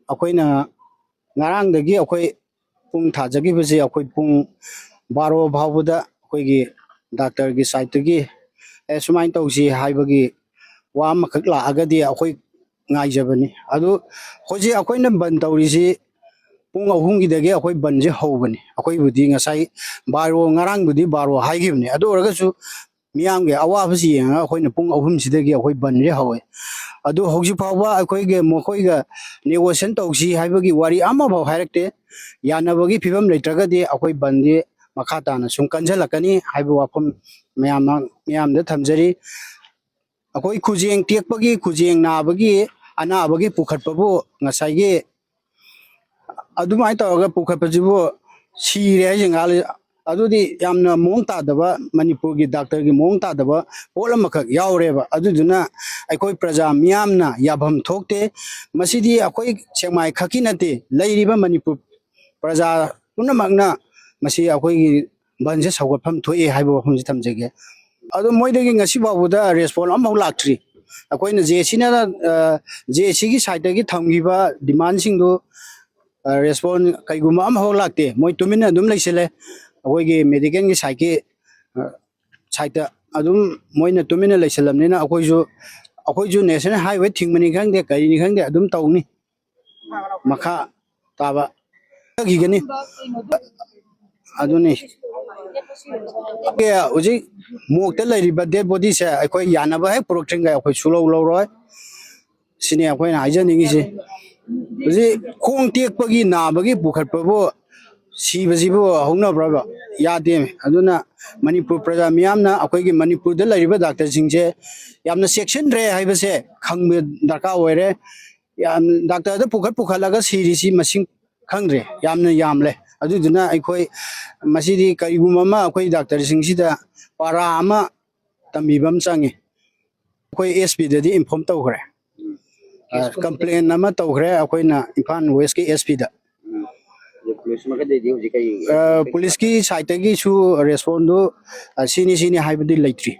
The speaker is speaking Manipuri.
ꯑꯩꯈꯣꯏꯅ ꯉꯔꯥꯡꯗꯒꯤ ꯑꯩꯈꯣꯏ ꯄꯨꯡ ꯊꯥꯖꯈꯤꯕꯁꯦ ꯑꯩꯈꯣꯏ ꯄꯨꯡ 12 ꯐꯥꯎꯕꯗ ꯑꯩꯈꯣꯏꯒꯤ ꯗꯥꯛꯇꯔꯒꯤ ꯁꯥꯏꯠꯇꯒꯤ ꯁꯨꯃꯥꯏꯅ ꯇꯧꯁꯤ ꯍꯥꯏꯕꯒꯤ ꯋꯥ ꯑꯃꯈꯛ ꯂꯥꯛꯑꯒꯗꯤ ꯑꯩꯈꯣꯏ ꯉꯥꯏꯖꯕꯅꯤ ꯑꯗꯨ ꯍꯧꯖꯤꯛ ꯑꯩꯈꯣꯏꯅ ꯕꯟ ꯇꯧꯔꯤꯁꯤ ꯄꯨꯡ 3ꯒꯤꯗꯒꯤ ꯑꯩꯈꯣꯏ ꯕꯟꯁꯦ ꯍꯧꯕꯅꯤ ꯑꯩꯈꯣꯏꯕꯨꯗꯤ ꯉꯁꯥꯏ 12 ꯉꯔꯥꯡꯕꯨꯗꯤ 12 ꯍꯥꯏꯈꯤꯕꯅꯤ ꯑꯗꯨ ꯑꯣꯏꯔꯒꯁꯨ ꯃꯤꯌꯥꯝꯒꯤ ꯑꯋꯥꯕꯁꯤ ꯌꯦꯡꯉꯒ ꯑꯩꯈꯣꯏꯅ ꯄꯨꯡ 3ꯁꯤꯗꯒꯤ ꯑꯩꯈꯣꯏ ꯕꯟꯁꯦ ꯍꯧꯋꯦ ꯑꯗꯨ ꯍꯧꯖꯤꯛ ꯐꯥꯎꯕ ꯑꯩꯈꯣꯏꯒ ꯃꯈꯣꯏꯒ ꯅꯦꯒꯣꯁꯤꯌꯦꯁꯟ ꯇꯧꯁꯤ ꯍꯥꯏꯕꯒꯤ ꯋꯥꯔꯤ ꯑꯃꯐꯥꯎ ꯍꯥꯏꯔꯛꯇꯦ ꯌꯥꯅꯕꯒꯤ ꯐꯤꯕꯝ ꯂꯩꯇ꯭ꯔꯒꯗꯤ ꯑꯩꯈꯣꯏ ꯕꯟꯗꯤ ꯃꯈꯥ ꯇꯥꯅ ꯁꯨꯝ ꯀꯟꯖꯜꯂꯛꯀꯅꯤ ꯍꯥꯏꯕ ꯋꯥꯐꯝ ꯃꯌꯥꯝꯗ ꯊꯝꯖꯔꯤ ꯑꯩꯈꯣꯏ ꯈꯨꯖꯦꯡ ꯇꯦꯛꯄꯒꯤ ꯈꯨꯖꯦꯡ ꯅꯥꯕꯒꯤ ꯑꯅꯥꯕꯒꯤ ꯄꯨꯈꯠꯄꯕꯨ ꯉꯁꯥꯏꯒꯤ ꯑꯗꯨꯃꯥꯏꯅ ꯇꯧꯔꯒ ꯄꯨꯈꯠꯄꯁꯤꯕꯨ ꯁꯤꯔꯦ ꯍꯥꯏꯁꯦ ꯉꯥꯜꯂꯤ ꯑꯗꯨꯗꯤ ꯌꯥꯝꯅ ꯃꯑꯣꯡ ꯇꯥꯗꯕ ꯃꯅꯤꯄꯨꯔꯒꯤ ꯗꯥꯛꯇꯔꯒꯤ ꯃꯑꯣꯡ ꯇꯥꯗꯕ ꯄꯣꯠ ꯑꯃꯈꯛ ꯌꯥꯎꯔꯦꯕ ꯑꯗꯨꯗꯨꯅ ꯑꯩꯈꯣꯏ ꯄ꯭ꯔꯖꯥ ꯃꯤꯌꯥꯝꯅ ꯌꯥꯐꯝ ꯊꯣꯛꯇꯦ ꯃꯁꯤꯗꯤ ꯑꯩꯈꯣꯏ ꯁꯦꯛꯃꯥꯏ ꯈꯛꯀꯤ ꯅꯠꯇꯦ ꯂꯩꯔꯤꯕ ꯃꯅꯤꯄꯨꯔ ꯄ꯭ꯔꯖꯥ ꯄꯨꯝꯅꯃꯛꯅ ꯃꯁꯤ ꯑꯩꯈꯣꯏꯒꯤ ꯕꯟꯁꯦ ꯁꯧꯒꯠꯐꯝ ꯊꯣꯛꯑꯦ ꯍꯥꯏꯕ ꯋꯥꯐꯝꯁꯤ ꯊꯝꯖꯒꯦ ꯑꯗꯣ ꯃꯣꯏꯗꯒꯤ ꯉꯁꯤ ꯐꯥꯎꯕꯗ ꯔꯦꯁꯄꯣꯟ ꯑꯃꯐꯥꯎ ꯂꯥꯛꯇ꯭ꯔꯤ ꯑꯩꯈꯣꯏꯅ ꯖꯦꯁꯤꯒꯤ ꯁꯥꯏꯠꯇꯒꯤ ꯊꯝꯈꯤꯕ ꯗꯤꯃꯥꯟꯁꯤꯡꯗꯨ ꯔꯦꯁꯄꯣꯟ ꯀꯩꯒꯨꯝꯕ ꯑꯃꯐꯥꯎ ꯂꯥꯛꯇꯦ ꯃꯣꯏ ꯇꯨꯃꯤꯟꯅ ꯑꯗꯨꯝ ꯂꯩꯁꯤꯜꯂꯦ ꯑꯩꯈꯣꯏꯒꯤ ꯃꯦꯗꯤꯀꯦꯜꯒꯤ ꯁꯥꯏꯠꯇ ꯑꯗꯨꯝ ꯃꯣꯏꯅ ꯇꯨꯃꯤꯟꯅ ꯂꯩꯁꯜꯂꯕꯅꯤꯅ ꯑꯩꯈꯣꯏꯁꯨ ꯅꯦꯁꯅꯦꯜ ꯍꯥꯏꯋꯦ ꯊꯤꯡꯕꯅꯤ ꯈꯪꯗꯦ ꯀꯔꯤꯅꯤ ꯈꯪꯗꯦ ꯑꯗꯨꯝ ꯇꯧꯅꯤ ꯃꯈꯥ ꯇꯥꯕ ꯆꯠꯈꯤꯒꯅꯤ ꯑꯗꯨꯅꯤ ꯍꯧꯖꯤꯛ ꯃꯣꯛꯇ ꯂꯩꯔꯤꯕ ꯗꯦꯗ ꯕꯣꯗꯤꯁꯦ ꯑꯩꯈꯣꯏ ꯌꯥꯅꯕ ꯍꯦꯛ ꯄꯨꯔꯛꯇ꯭ꯔꯤꯉꯩ ꯑꯩꯈꯣꯏ ꯁꯨꯡꯂꯧ ꯂꯧꯔꯣꯏ ꯁꯤꯅꯤ ꯑꯩꯈꯣꯏꯅ ꯍꯥꯏꯖꯅꯤꯡꯉꯤꯁꯤ ꯍꯧꯖꯤꯛ ꯈꯣꯡ ꯇꯦꯛꯄꯒꯤ ꯅꯥꯕꯒꯤ ꯄꯨꯈꯠꯄꯕꯨ ꯁꯤꯕꯁꯤꯕꯨ ꯍꯧꯅꯕ꯭ꯔꯕ ꯌꯥꯗꯦ ꯑꯗꯨꯅ ꯃꯅꯤꯄꯨꯔ ꯄ꯭ꯔꯖꯥ ꯃꯤꯌꯥꯝꯅ ꯑꯩꯈꯣꯏꯒꯤ ꯃꯅꯤꯄꯨꯔꯗ ꯂꯩꯔꯤꯕ ꯗꯥꯛꯇꯔꯁꯤꯡꯁꯦ ꯌꯥꯝꯅ ꯆꯦꯛꯁꯤꯟꯗ꯭ꯔꯦ ꯍꯥꯏꯕꯁꯦ ꯈꯪꯕ ꯗꯔꯀꯥꯔ ꯑꯣꯏꯔꯦ ꯗꯥꯛꯇꯔꯗ ꯄꯨꯈꯠꯂꯒ ꯁꯤꯔꯤꯁꯤ ꯃꯁꯤꯡ ꯈꯪꯗ꯭ꯔꯦ ꯌꯥꯝꯅ ꯌꯥꯝꯂꯦ ꯑꯗꯨꯗꯨꯅ ꯑꯩꯈꯣꯏ ꯃꯁꯤꯗꯤ ꯀꯔꯤꯒꯨꯝꯕ ꯑꯃ ꯑꯩꯈꯣꯏ ꯗꯥꯛꯇꯔꯁꯤꯡꯁꯤꯗ ꯄꯥꯔꯥ ꯑꯃ ꯇꯝꯕꯤꯕ ꯑꯃ ꯆꯪꯉꯤ ꯑꯩꯈꯣꯏ ꯑꯦꯁ.ꯄꯤꯗꯗꯤ ꯏꯟꯐꯣꯔꯝ ꯇꯧꯈ꯭ꯔꯦ ꯀꯝꯄ꯭ꯂꯦꯟ ꯑꯃ ꯇꯧꯈ꯭ꯔꯦ ꯑꯩꯈꯣꯏꯅ ꯏꯝꯐꯥꯜ ꯋꯦꯁꯀꯤ ꯑꯦꯁ.ꯄꯤꯗ ꯄꯨꯂꯤꯁꯀꯤ ꯁꯥꯏꯠꯇꯒꯤꯁꯨ ꯔꯦꯁꯄꯣꯟꯗꯨ ꯁꯤꯅꯤ ꯍꯥꯏꯕꯗꯤ ꯂꯩꯇ꯭ꯔꯤ